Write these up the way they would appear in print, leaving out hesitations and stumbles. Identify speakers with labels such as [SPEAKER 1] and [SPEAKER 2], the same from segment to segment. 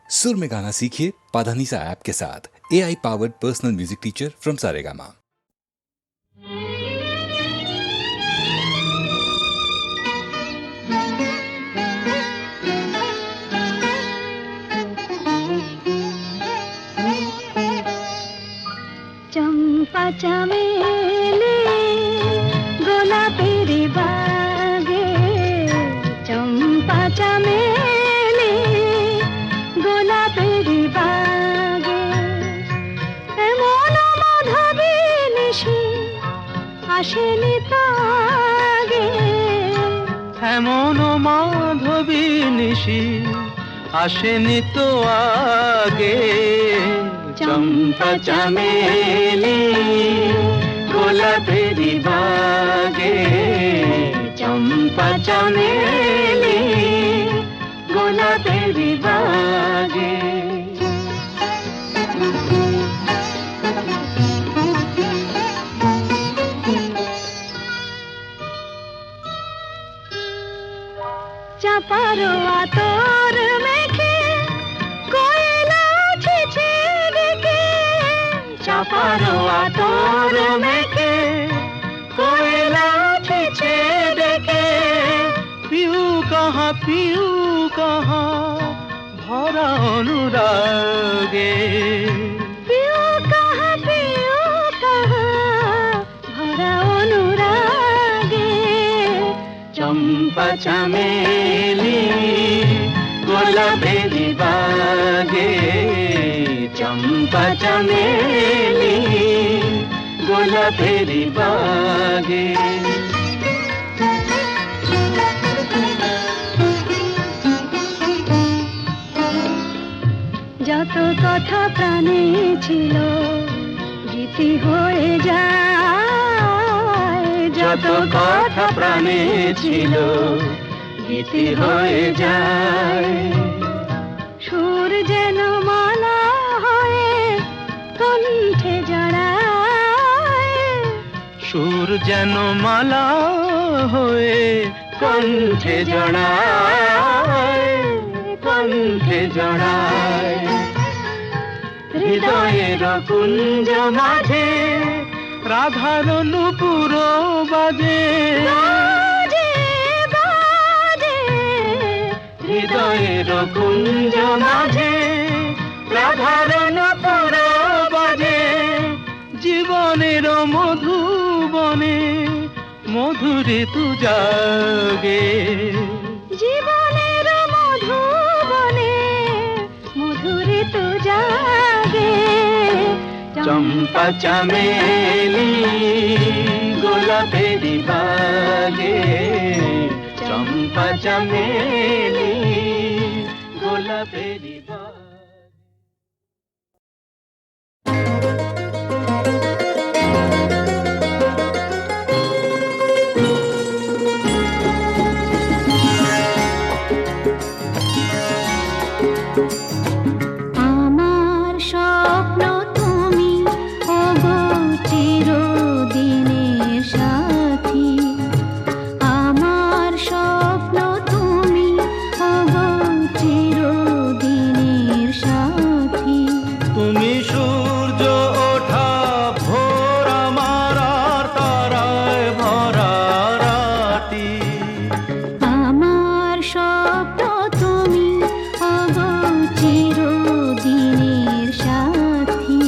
[SPEAKER 1] सुर में गाना सीखिए पाधानीसा ऐप के साथ। AI powered personal music teacher from Saregama.
[SPEAKER 2] चंपा चमेली गोलापेर बागे, चंपा चमेली गोलापेर बागे, एमन माधबी निশি আসেনি তো আগে,
[SPEAKER 3] এমন মাধবী নিশি আসেনি তো আগে। চম্পা চামেলি গোলাপের বাগে, চম্পা চামেলি গোলাপের বাগে।
[SPEAKER 2] চাপার আতর মেখে কোয়েলা ছেছে ডেকে,
[SPEAKER 3] চাপার আতর মেখে কোয়েলা ছেছে ডেকে, পিউ কাহা ভরা অনুরাগে,
[SPEAKER 2] পিউ কাহা ভরা অনুরাগে।
[SPEAKER 3] চম্পা চামেলি গোলাপের বাগে, চম্পা চামেলি গোলাপের বাগে।
[SPEAKER 2] যত কথা প্রাণে ছিল গীতি হয়ে যায়,
[SPEAKER 3] যত কথা প্রাণে ছিল গীতি হয়ে যায়।
[SPEAKER 2] সুর যেন মালা হয়ে কণ্ঠে জড়ায়,
[SPEAKER 3] সুর যেন মালা হয়ে কণ্ঠে জড়ায়, কণ্ঠে জড়ায়। হৃদয়ের কুঞ্জ মাঝে রাধার নূপুর বাজে,
[SPEAKER 2] বাজে বাজে।
[SPEAKER 3] হৃদয়ের কুঞ্জ মাঝে রাধার নূপুর বাজে। জীবনের মধুবনে মধুরে তু জাগে,
[SPEAKER 2] জীবনের মধুবনে মধুরে তু জাগে।
[SPEAKER 3] চম্পা চামেলি গোলাপের বাগে, চম্পা চামেলি গোলাপের বাগে।
[SPEAKER 2] আমার স্বপ্ন তুমি ওগো চিরদিনের সাথী, আমার স্বপ্ন তুমি ওগো চিরদিনের সাথী।
[SPEAKER 3] তুমি সূর্য ওঠা ভোর আমার আর তারায় ভরা রাতি,
[SPEAKER 2] আমার স্বপ্ন তুমি ওগো চিরদিনের সাথী।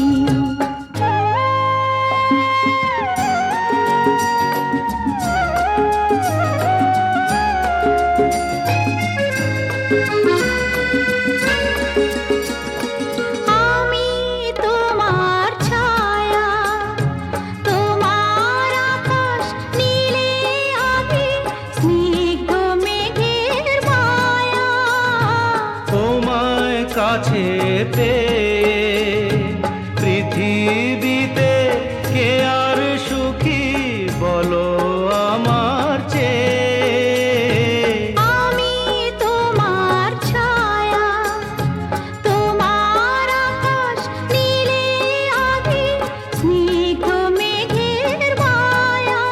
[SPEAKER 2] আমি তোমার ছায়া, তোমার আকাশ নীলে আভি, স্নিগ্ধ মেঘের মায়া।
[SPEAKER 3] তোমায় কাছে পেয়ে পৃথিবীতে কে আর সুখী বলো আমার চেয়ে।
[SPEAKER 2] আমি তোমার ছায়া, তোমার আকাশ নীলে আভি, স্নিগ্ধ মেঘের মায়া।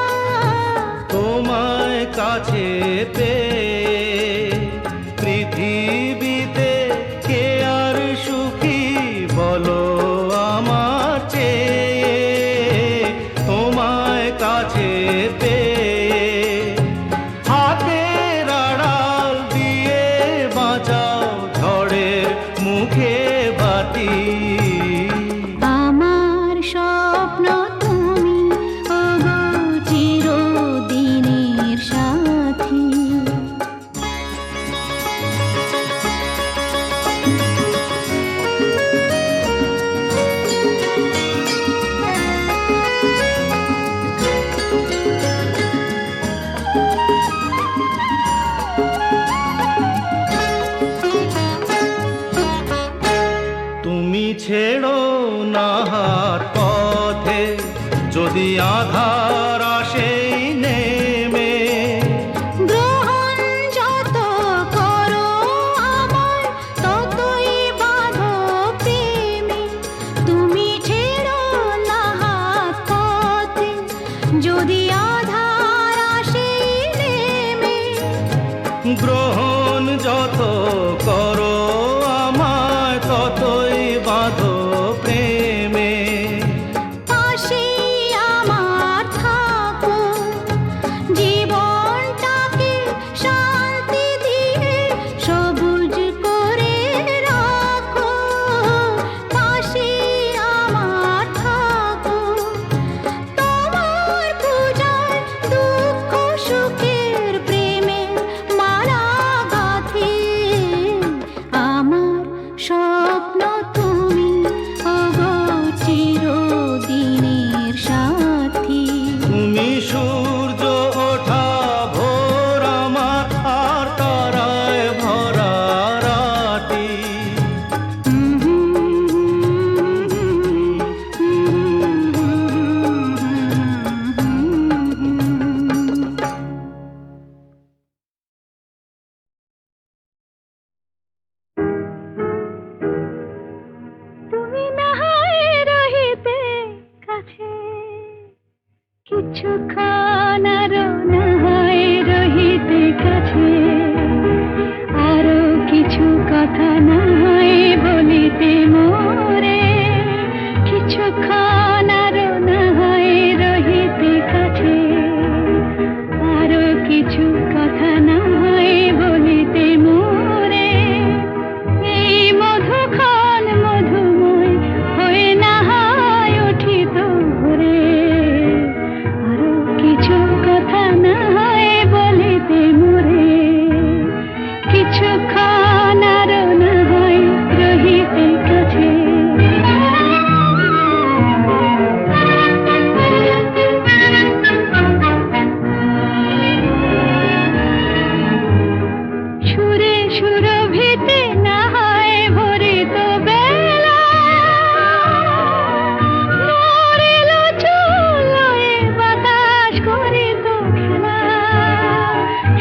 [SPEAKER 3] তোমায় কাছে পেয়ে পৃথিবীতে কে আর যদি আধার আসেই নেমে,
[SPEAKER 2] গ্রহণ যত করো আমার ততই বাঁধো প্রেমে, তুমি ছেড়ো না হাত পথে যদি আধার আসে নেমে।
[SPEAKER 3] গ্রহণ যত করো আমায় ততই বাঁধো প্রেমে।
[SPEAKER 2] পাশে আমার থাকো, জীবনটাকে শান্তি দিয়ে সবুজ করে রাখো। পাশে আমার থাকো, তোমার পূজায় দুঃখ সুখের প্রেমে মালা গাঁথি। আমার স্বপ্ন তুমি ওগো চিরদিনের সাথী।
[SPEAKER 3] তুমি সূর্য ওঠা ভোর আমার আর তারায় ভরা রাতি।
[SPEAKER 2] তুমি না হয় রহিতে কাছে, কিছুক্ষণ আরো না হয় রহিতে কাছে, আরো কিছু কথা না হয় বলিতে মোরে। কিছুক্ষণ আরো না হয় রহিতে কাছে, আরো কিছু কথা না হয় বলিতে মোরে। এই মধুক্ষণ মধুময় হয়ে না হয় উঠিত ভোরে, আরো কিছু কথা না হয় বলিতে মোরে। কিছুক্ষণ আরো না হয় রহিতে কাছে। সুরে সুরভিতে না হয় ভরিত বেলা, মরিল চুলোয় বাতাস করিত খেলা।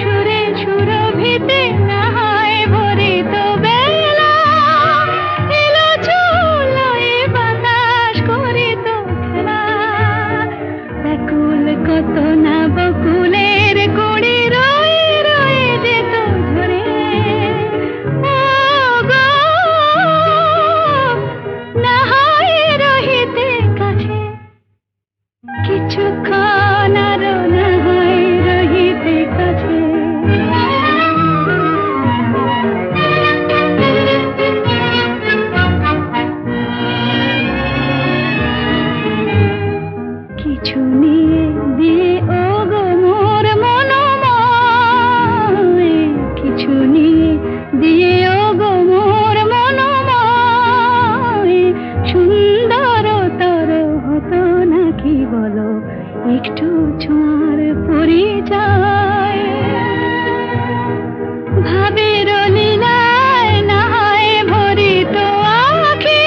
[SPEAKER 2] সুরে সুরভিতে না হয় ভরিত বেলা, এলো চুলোয় বাতাস করিত খেলা। ব্যাকুল কত না বকুলের কুড়ি রয়ে রয়ে যেত ঝরে। ও গো, না হয় রহিতে কাছে, কিছুক্ষণ আরো না হয় রহিতে কাছে। কিছু নিয়ে দিয়ে ও গো মোর মনোময়, কিছু নিয়ে দিয়ে ও গো মোর মনোময়। সুন্দরতর হতো নাকি বলো একটু ছোঁয়ার পরিচয়। ভাবের লীলায় না হয় ভরিত আঁখি,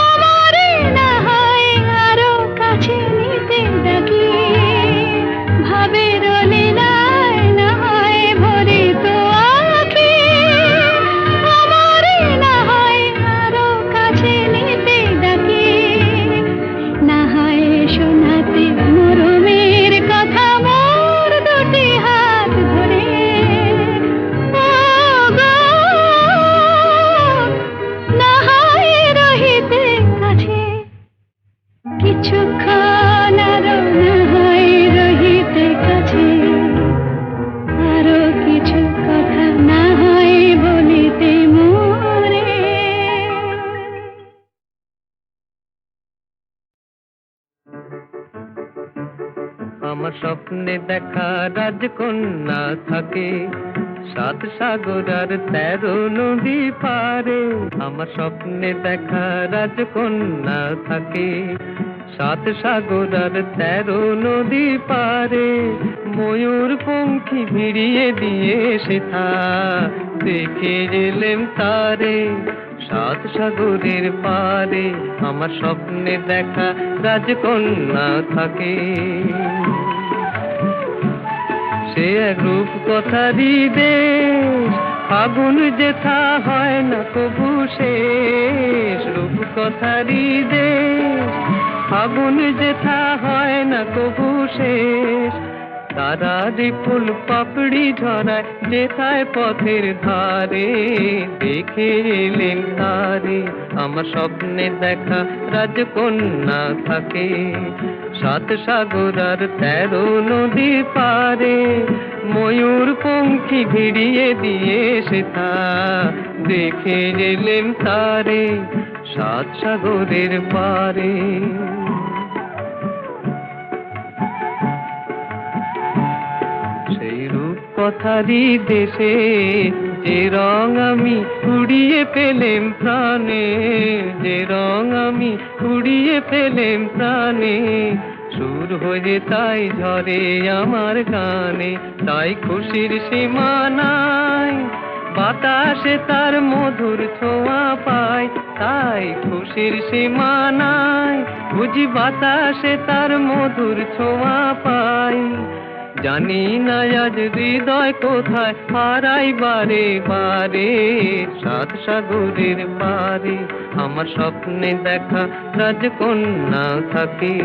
[SPEAKER 2] আমারে না হয় আরো কাছে নিতে ডাকি। ভাবের লীলায় না হয় ভরিত আঁখি, আমারে না হয় আরো কাছে নিতে ডাকি। না হয় শোনাতে মরমের কথা মোর দুটি হাত ধরে। ও গো, না হয় রহিতে কাছে, কিছুক্ষণ আরো না হয় রহিতে কাছে, আরো কিছু কথা না হয় বলিতে মোরে।
[SPEAKER 3] আমার স্বপ্নে দেখা রাজকন্যা থাকে 7 সাগর আর 13 নদী পারে। আমার স্বপ্নে দেখা রাজকন্যা থাকে সাত সাগর আর 13 নদী পারে, ময়ূর পঙ্খী ভিড়িয়ে দিয়ে সেথা দেখে এলেম তারে। সাত সাগরের পারে আমার স্বপ্নে দেখা রাজকন্যা থাকে। সে এক রূপ কথারই দেশ, ফাগুন যেথা হয় না কবু শেষ। রূপ কথারই দেশ, ফাগুন যেথা হয় না কবু শেষ। তারারি ফুল পাপড়ি ঝরায় যেথায় পথের ধারে, দেখে এলেন তারে আমার স্বপ্নে দেখা রাজকন্যা থাকে। সাত সাগর আর 13 নদী পারে, ময়ূর পঙ্খী ভিড়িয়ে দিয়ে সেথা দেখে এলেন তারে সাত সাগরের পারে। সেই রূপ কথারই দেশে যে রং আমি কুড়িয়ে পেলেম প্রাণে, যে রং আমি কুড়িয়ে পেলেম প্রাণে। সুর হয়ে তাই ঝরে আমার গানে, তাই খুশির সীমা নাই। বাতাসে তার মধুর ছোঁয়া পাই, তাই খুশির সীমা নাই। বুঝি বাতাসে তার মধুর ছোঁয়া পাই। জানি না আজ হৃদয় কোথায় হারাই বারে বারে। সাত সাগরের পারে আমার স্বপ্নে দেখা রাজকন্যা থাকে।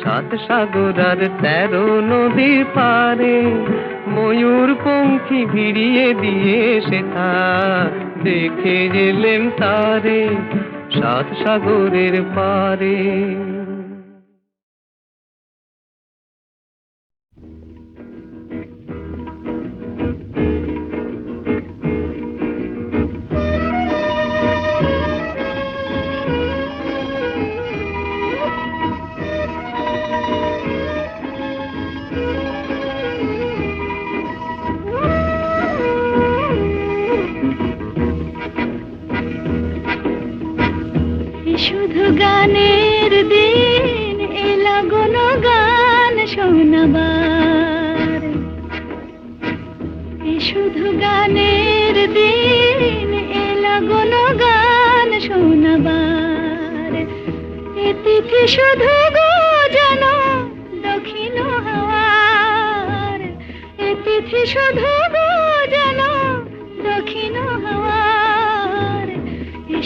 [SPEAKER 3] সাত সাগর আর 13 নদীর পারে, ময়ূর পঙ্খী ভিড়িয়ে দিয়ে সেথা দেখে এলেম তারে সাত সাগরের পারে।
[SPEAKER 2] শুধু গানের দিন এলা গুণ গান শোনাবার, শুধু গানের দিন এলা গুণ গান শোনাবার। এ তিথি শুধু গো জানো দক্ষিণ হাওয়ার, এ তিথি শুধু গো জানো দক্ষিণ হাওয়ার।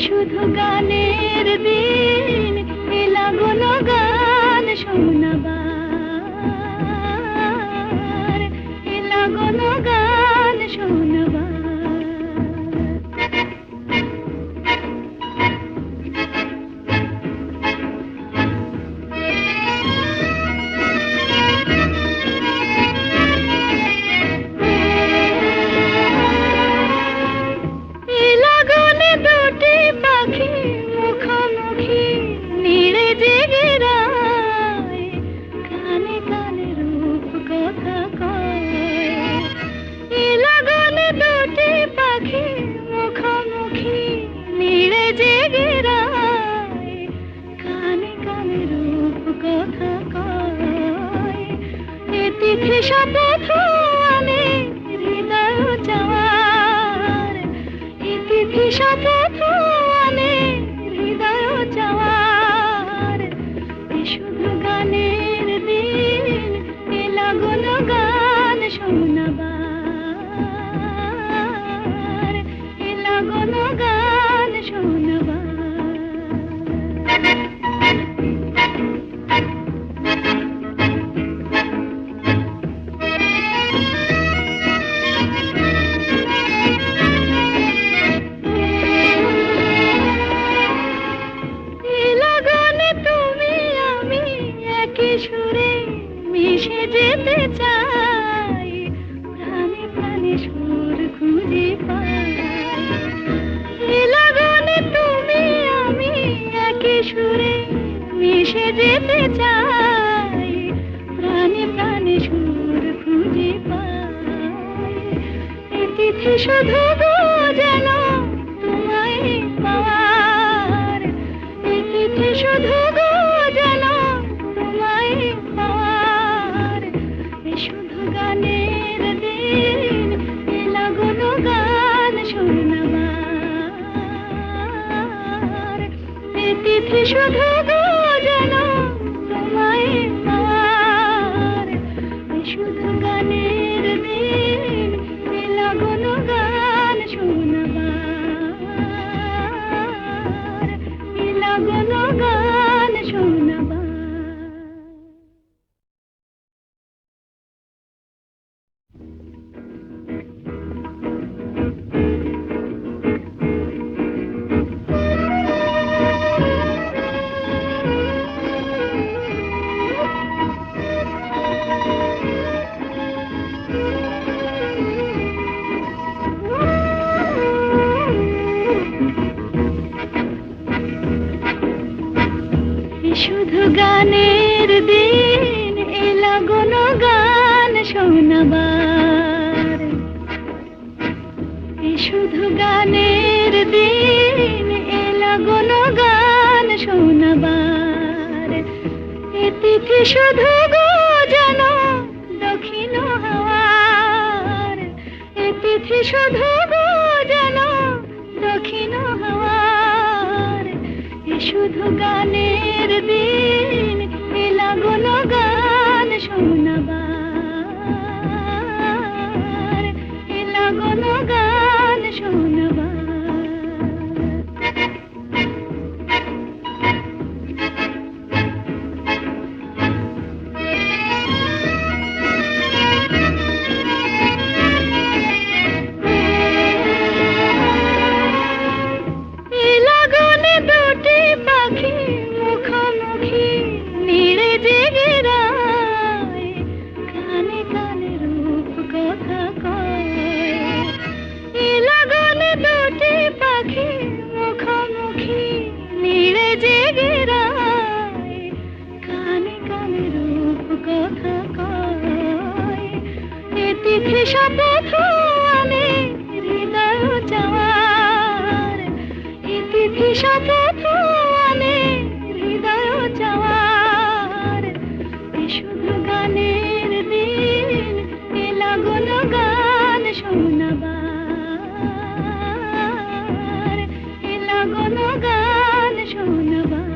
[SPEAKER 2] শুধু গানের দিন এলা গুণ গান শোনাবার, এলা গুণ গান শোনাবার। শপথ আনে হৃদয় চাওয়ার, তিথি শপথ আনে হৃদয় চাওয়ার। শুধু গানের দিন এলা গুণ গান শোনাবার, এলা গুণ গান শোনাবার। সুরে মিশে যেতে চাই, প্রাণে প্রাণে সুর খুঁজে পাই। লাগনে তুমি আমি একই সুরে মিশে যেতে চাই, প্রাণে প্রাণে সুর খুঁজে পাই। এ তিথি শুধু গো জানো তোমায় পাওয়ার, এ তিথি শুধু গো জানো তিথি শুধু গো যেন তোমায় পাওয়ার, এ শুধু গানের দিন, এ লগন গান শোনাবার, এ লগন গান শোনাবার। শুধু গানের দিন, এ লগন গান শোনাবার, এ শুধু গানের দিন, এ লগন গান শোনাবার। এ তিথি শুধু গো যেন দক্ষিণ হাওয়ার, এ তিথি শুধু গো যেন দক্ষিণ হাওয়ার, এ শুধু গানের দিন, এ লগন গান শোনাবার, এ লগন গান শোনাবার। এ লগনে দুটি পাখি মুখোমুখি নীড়ে জেগে রায়, কানে কানে রূপ কথা কয়। এ লগনে দুটি পাখি মুখোমুখি নীড়ে জেগে রায়, কানে কানে রূপ কথা কয়। এ তিথি শপথ আনে হৃদয় চাওয়ার, এ তিথি শপথ আনে হৃদয় চাওয়ার, এ শুধু গানের দিন, এ লগন গান শোনাবার, এ লগন গান শোনাবার।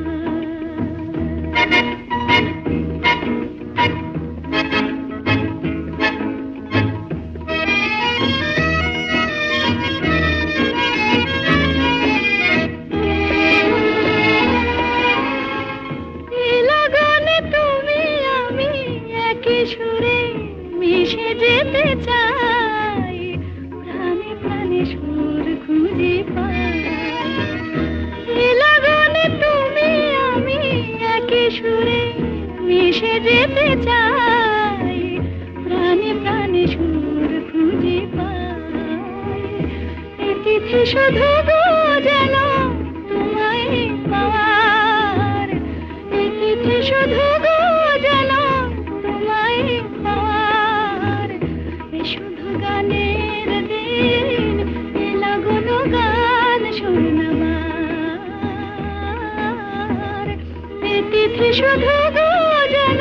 [SPEAKER 2] এ লগনে তুমি আমি একই সুরে মিশে যেতে চাই, প্রাণে প্রাণে সুর খুঁজে পাই। এ লগনে তুমি আমি একই সুরে মিশে যেতে চাই, প্রাণে প্রাণে সুর খুঁজে পাই। এ তিথি শুধু গো যেন তোমায় পাওয়ার, এ তিথি শুধু গো যেন তোমায় পাওয়ার, এ শুধু গানের দিন, এ লগন গান শোনাবার। এ তিথি শুধু গো যেন